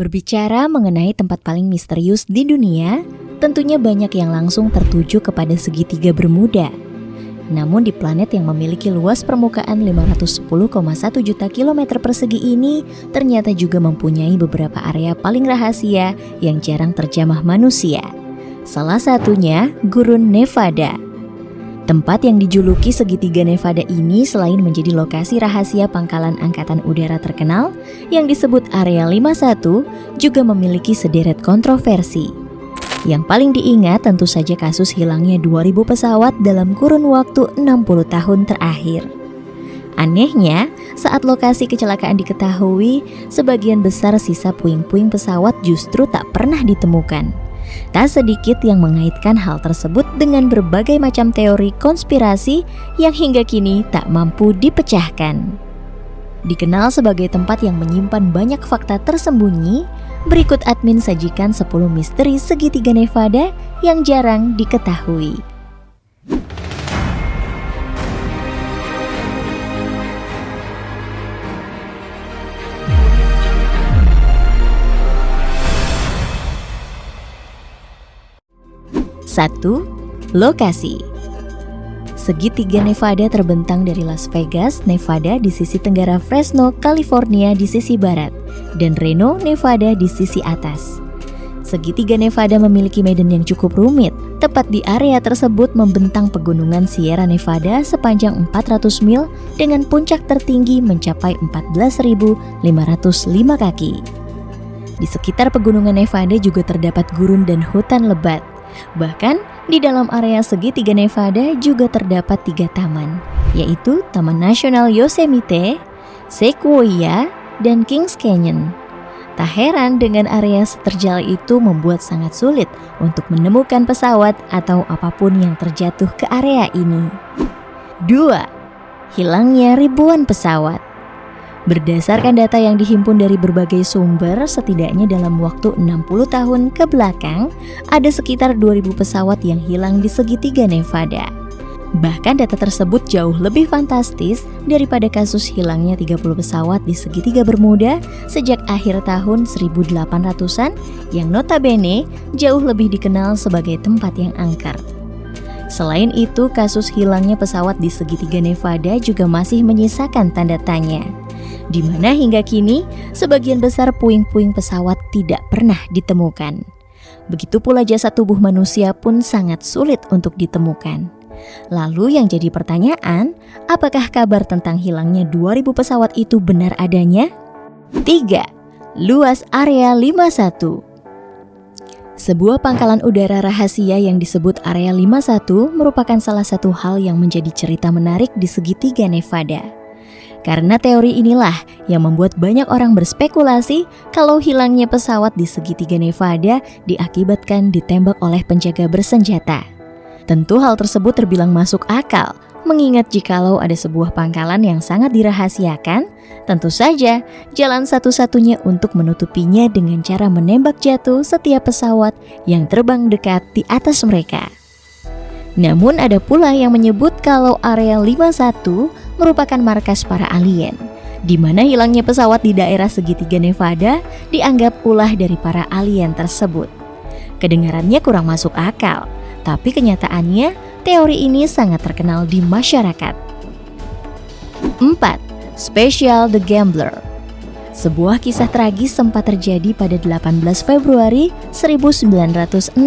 Berbicara mengenai tempat paling misterius di dunia, tentunya banyak yang langsung tertuju kepada segitiga Bermuda. Namun di planet yang memiliki luas permukaan 510,1 juta kilometer persegi ini ternyata juga mempunyai beberapa area paling rahasia yang jarang terjamah manusia. Salah satunya Gurun Nevada. Tempat yang dijuluki segitiga Nevada ini selain menjadi lokasi rahasia pangkalan angkatan udara terkenal yang disebut Area 51, juga memiliki sederet kontroversi. Yang paling diingat tentu saja kasus hilangnya 2000 pesawat dalam kurun waktu 60 tahun terakhir. Anehnya, saat lokasi kecelakaan diketahui, sebagian besar sisa puing-puing pesawat justru tak pernah ditemukan. Tak sedikit yang mengaitkan hal tersebut dengan berbagai macam teori konspirasi yang hingga kini tak mampu dipecahkan. Dikenal sebagai tempat yang menyimpan banyak fakta tersembunyi, berikut admin sajikan 10 misteri segitiga Nevada yang jarang diketahui. Satu, lokasi. Segitiga Nevada terbentang dari Las Vegas, Nevada di sisi tenggara, Fresno, California di sisi barat, dan Reno, Nevada di sisi atas. Segitiga Nevada memiliki medan yang cukup rumit. Tepat di area tersebut membentang pegunungan Sierra Nevada sepanjang 400 mil dengan puncak tertinggi mencapai 14.505 kaki. Di sekitar pegunungan Nevada juga terdapat gurun dan hutan lebat. Bahkan di dalam area segitiga Nevada juga terdapat 3 taman, yaitu Taman Nasional Yosemite, Sequoia, dan Kings Canyon. Tak heran dengan area seterjal itu membuat sangat sulit untuk menemukan pesawat atau apapun yang terjatuh ke area ini. 2. Hilangnya ribuan pesawat. Berdasarkan data yang dihimpun dari berbagai sumber, setidaknya dalam waktu 60 tahun ke belakang, ada sekitar 2000 pesawat yang hilang di segitiga Nevada. Bahkan data tersebut jauh lebih fantastis daripada kasus hilangnya 30 pesawat di segitiga Bermuda sejak akhir tahun 1800-an yang notabene jauh lebih dikenal sebagai tempat yang angker. Selain itu, kasus hilangnya pesawat di segitiga Nevada juga masih menyisakan tanda tanya, di mana hingga kini sebagian besar puing-puing pesawat tidak pernah ditemukan. Begitu pula jasad tubuh manusia pun sangat sulit untuk ditemukan. Lalu yang jadi pertanyaan, apakah kabar tentang hilangnya 2000 pesawat itu benar adanya? 3. Luas Area 51. Sebuah pangkalan udara rahasia yang disebut Area 51 merupakan salah satu hal yang menjadi cerita menarik di segitiga Nevada. Karena teori inilah yang membuat banyak orang berspekulasi kalau hilangnya pesawat di segitiga Nevada diakibatkan ditembak oleh penjaga bersenjata. Tentu hal tersebut terbilang masuk akal, mengingat jikalau ada sebuah pangkalan yang sangat dirahasiakan, tentu saja jalan satu-satunya untuk menutupinya dengan cara menembak jatuh setiap pesawat yang terbang dekat di atas mereka. Namun ada pula yang menyebut kalau Area 51 merupakan markas para alien, di mana hilangnya pesawat di daerah segitiga Nevada dianggap ulah dari para alien tersebut. Kedengarannya kurang masuk akal, tapi kenyataannya teori ini sangat terkenal di masyarakat. 4. Special the Gambler. Sebuah kisah tragis sempat terjadi pada 18 Februari 1969.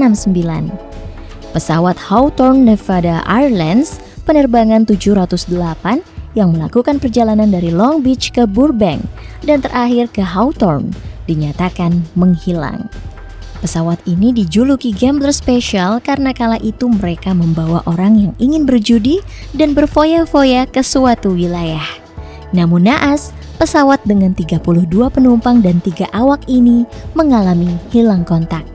Pesawat Hawthorne Nevada Airlines penerbangan 708 yang melakukan perjalanan dari Long Beach ke Burbank dan terakhir ke Hawthorne dinyatakan menghilang. Pesawat ini dijuluki Gambler Special karena kala itu mereka membawa orang yang ingin berjudi dan berfoya-foya ke suatu wilayah. Namun naas, pesawat dengan 32 penumpang dan 3 awak ini mengalami hilang kontak.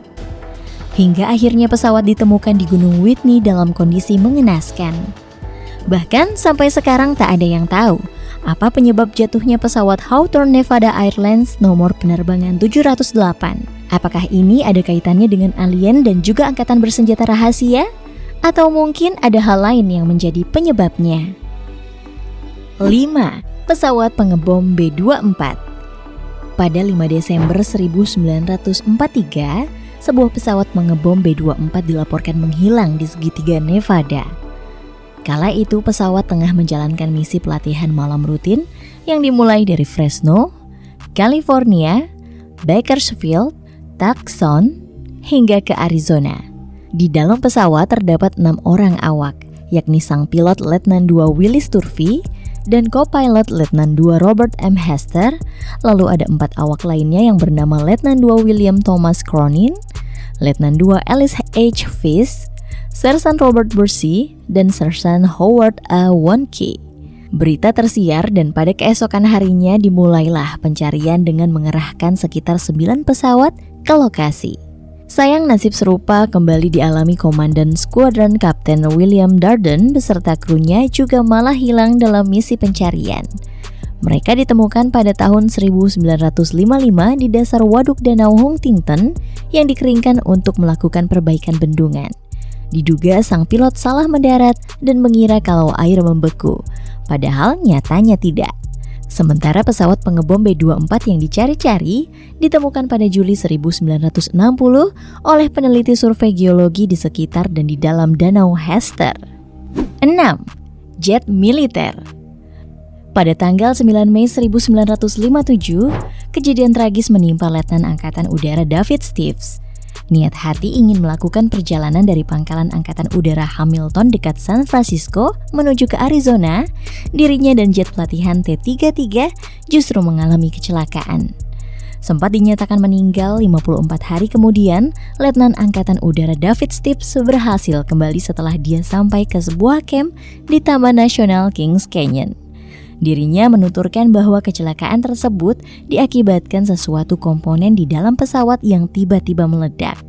Hingga akhirnya pesawat ditemukan di Gunung Whitney dalam kondisi mengenaskan. Bahkan sampai sekarang tak ada yang tahu apa penyebab jatuhnya pesawat Hawthorne Nevada Airlines nomor penerbangan 708. Apakah ini ada kaitannya dengan alien dan juga angkatan bersenjata rahasia? Atau mungkin ada hal lain yang menjadi penyebabnya? 5. Pesawat pengebom B-24. Pada 5 Desember 1943, sebuah pesawat mengebom B-24 dilaporkan menghilang di segitiga Nevada. Kala itu pesawat tengah menjalankan misi pelatihan malam rutin yang dimulai dari Fresno, California, Bakersfield, Tucson, hingga ke Arizona. Di dalam pesawat terdapat 6 orang awak, yakni sang pilot Letnan II Willis Turvey dan co-pilot Letnan II Robert M. Hester. Lalu ada 4 awak lainnya yang bernama Letnan II William Thomas Cronin, Letnan II Alice H. Fish, Sersan Robert Bursey, dan Sersan Howard A. Wonke. Berita tersiar dan pada keesokan harinya dimulailah pencarian dengan mengerahkan sekitar 9 pesawat ke lokasi. Sayang nasib serupa kembali dialami Komandan Skuadron Kapten William Darden beserta krunya juga malah hilang dalam misi pencarian. Mereka ditemukan pada tahun 1955 di dasar waduk Danau Huntington yang dikeringkan untuk melakukan perbaikan bendungan. Diduga sang pilot salah mendarat dan mengira kalau air membeku, padahal nyatanya tidak. Sementara pesawat pengebom B-24 yang dicari-cari ditemukan pada Juli 1960 oleh peneliti survei geologi di sekitar dan di dalam Danau Hester. 6. Jet militer. Pada tanggal 9 Mei 1957, kejadian tragis menimpa Letnan Angkatan Udara David Steves. Niat hati ingin melakukan perjalanan dari pangkalan Angkatan Udara Hamilton dekat San Francisco menuju ke Arizona, dirinya dan jet pelatihan T-33 justru mengalami kecelakaan. Sempat dinyatakan meninggal 54 hari kemudian, Letnan Angkatan Udara David Steves berhasil kembali setelah dia sampai ke sebuah camp di Taman Nasional Kings Canyon. Dirinya menuturkan bahwa kecelakaan tersebut diakibatkan sesuatu komponen di dalam pesawat yang tiba-tiba meledak.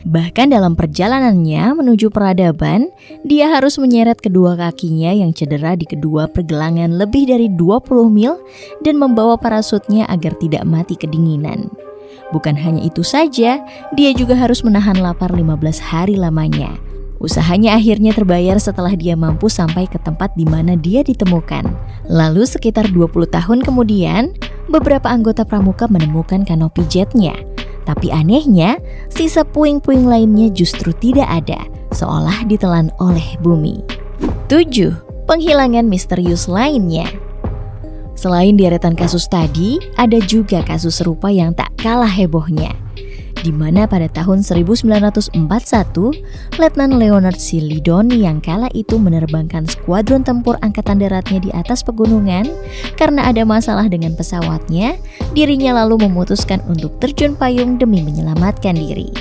Bahkan dalam perjalanannya menuju peradaban, dia harus menyeret kedua kakinya yang cedera di kedua pergelangan lebih dari 20 mil dan membawa parasutnya agar tidak mati kedinginan. Bukan hanya itu saja, dia juga harus menahan lapar 15 hari lamanya. Usahanya akhirnya terbayar setelah dia mampu sampai ke tempat di mana dia ditemukan. Lalu sekitar 20 tahun kemudian, beberapa anggota pramuka menemukan kanopi jetnya. Tapi anehnya, sisa puing-puing lainnya justru tidak ada, seolah ditelan oleh bumi. 7. Penghilangan misterius lainnya. Selain deretan kasus tadi, ada juga kasus serupa yang tak kalah hebohnya, di mana pada tahun 1941, Letnan Leonard C. Lidon yang kala itu menerbangkan skuadron tempur angkatan daratnya di atas pegunungan, karena ada masalah dengan pesawatnya, dirinya lalu memutuskan untuk terjun payung demi menyelamatkan diri.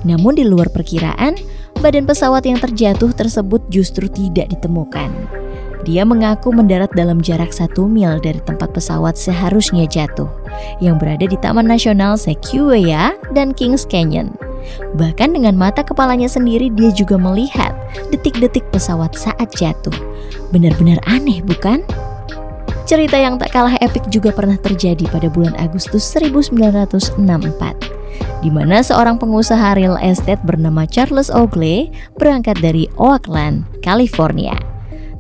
Namun di luar perkiraan, badan pesawat yang terjatuh tersebut justru tidak ditemukan. Dia mengaku mendarat dalam jarak 1 mil dari tempat pesawat seharusnya jatuh, yang berada di Taman Nasional Sequoia dan Kings Canyon. Bahkan dengan mata kepalanya sendiri dia juga melihat detik-detik pesawat saat jatuh. Benar-benar aneh, bukan? Cerita yang tak kalah epik juga pernah terjadi pada bulan Agustus 1964, di mana seorang pengusaha real estate bernama Charles Oakley berangkat dari Oakland, California,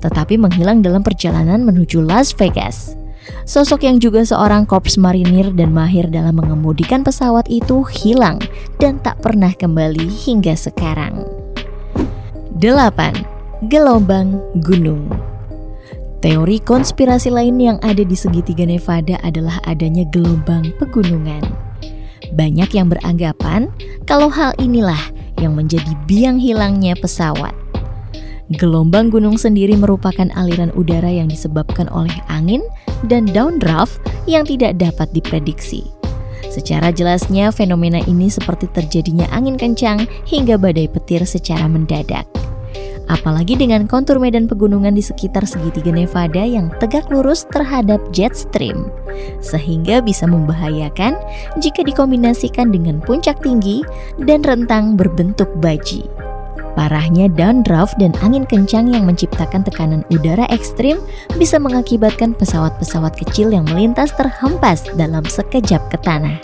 tetapi menghilang dalam perjalanan menuju Las Vegas. Sosok yang juga seorang korps marinir dan mahir dalam mengemudikan pesawat itu hilang dan tak pernah kembali hingga sekarang. 8. Gelombang gunung. Teori konspirasi lain yang ada di segitiga Nevada adalah adanya gelombang pegunungan. Banyak yang beranggapan kalau hal inilah yang menjadi biang hilangnya pesawat. Gelombang gunung sendiri merupakan aliran udara yang disebabkan oleh angin dan downdraft yang tidak dapat diprediksi. Secara jelasnya, fenomena ini seperti terjadinya angin kencang hingga badai petir secara mendadak. Apalagi dengan kontur medan pegunungan di sekitar segitiga Nevada yang tegak lurus terhadap jet stream, sehingga bisa membahayakan jika dikombinasikan dengan puncak tinggi dan rentang berbentuk baji. Parahnya downdraft dan angin kencang yang menciptakan tekanan udara ekstrim bisa mengakibatkan pesawat-pesawat kecil yang melintas terhempas dalam sekejap ke tanah.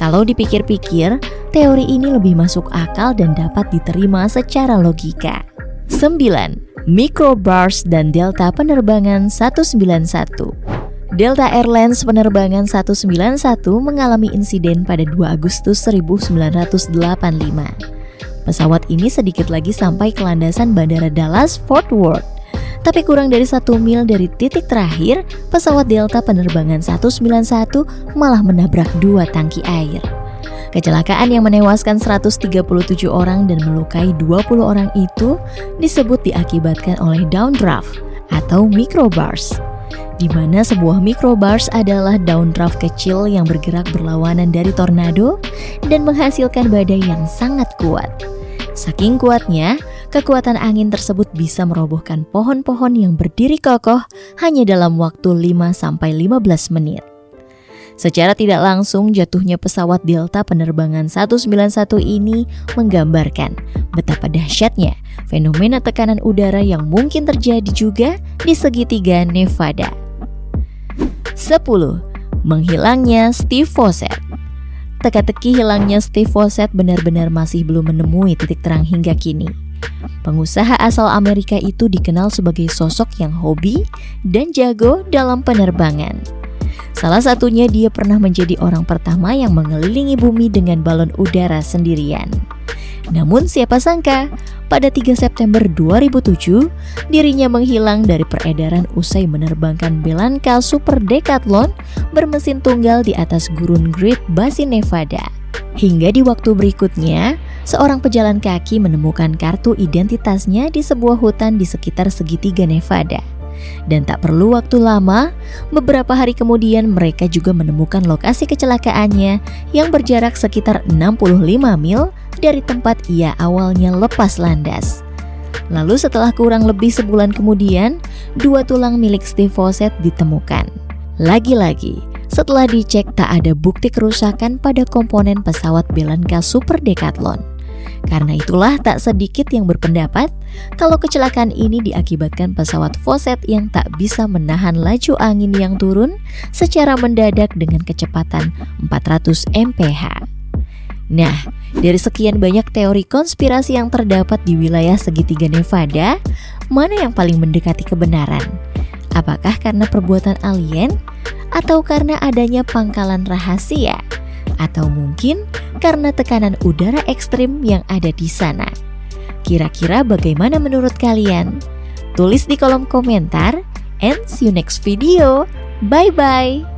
Kalau dipikir-pikir, teori ini lebih masuk akal dan dapat diterima secara logika. 9. Microburst dan delta penerbangan 191. Delta Airlines penerbangan 191 mengalami insiden pada 2 Agustus 1985. Pesawat ini sedikit lagi sampai ke landasan Bandara Dallas Fort Worth. Tapi kurang dari 1 mil dari titik terakhir, pesawat Delta penerbangan 191 malah menabrak 2 tangki air. Kecelakaan yang menewaskan 137 orang dan melukai 20 orang itu disebut diakibatkan oleh downdraft atau microburst, di mana sebuah microburst adalah downdraft kecil yang bergerak berlawanan dari tornado dan menghasilkan badai yang sangat kuat. Saking kuatnya, kekuatan angin tersebut bisa merobohkan pohon-pohon yang berdiri kokoh hanya dalam waktu 5-15 menit. Secara tidak langsung, jatuhnya pesawat Delta penerbangan 191 ini menggambarkan betapa dahsyatnya fenomena tekanan udara yang mungkin terjadi juga di segitiga Nevada. 10. Menghilangnya Steve Fossett. Teka-teki hilangnya Steve Fossett benar-benar masih belum menemui titik terang hingga kini. Pengusaha asal Amerika itu dikenal sebagai sosok yang hobi dan jago dalam penerbangan. Salah satunya, dia pernah menjadi orang pertama yang mengelilingi bumi dengan balon udara sendirian. Namun siapa sangka, pada 3 September 2007, dirinya menghilang dari peredaran usai menerbangkan Bellanca Super Decathlon bermesin tunggal di atas gurun Great Basin, Nevada. Hingga di waktu berikutnya, seorang pejalan kaki menemukan kartu identitasnya di sebuah hutan di sekitar segitiga Nevada. Dan tak perlu waktu lama, beberapa hari kemudian mereka juga menemukan lokasi kecelakaannya yang berjarak sekitar 65 mil dari tempat ia awalnya lepas landas. Lalu setelah kurang lebih sebulan kemudian, 2 tulang milik Steve Fossett ditemukan. Lagi-lagi, setelah dicek tak ada bukti kerusakan pada komponen pesawat Bellanca Super Decathlon. Karena itulah tak sedikit yang berpendapat kalau kecelakaan ini diakibatkan pesawat Fossett yang tak bisa menahan laju angin yang turun secara mendadak dengan kecepatan 400 mph. Nah, dari sekian banyak teori konspirasi yang terdapat di wilayah segitiga Nevada, mana yang paling mendekati kebenaran? Apakah karena perbuatan alien? Atau karena adanya pangkalan rahasia? Atau mungkin karena tekanan udara ekstrim yang ada di sana? Kira-kira bagaimana menurut kalian? Tulis di kolom komentar, and see you next video. Bye-bye!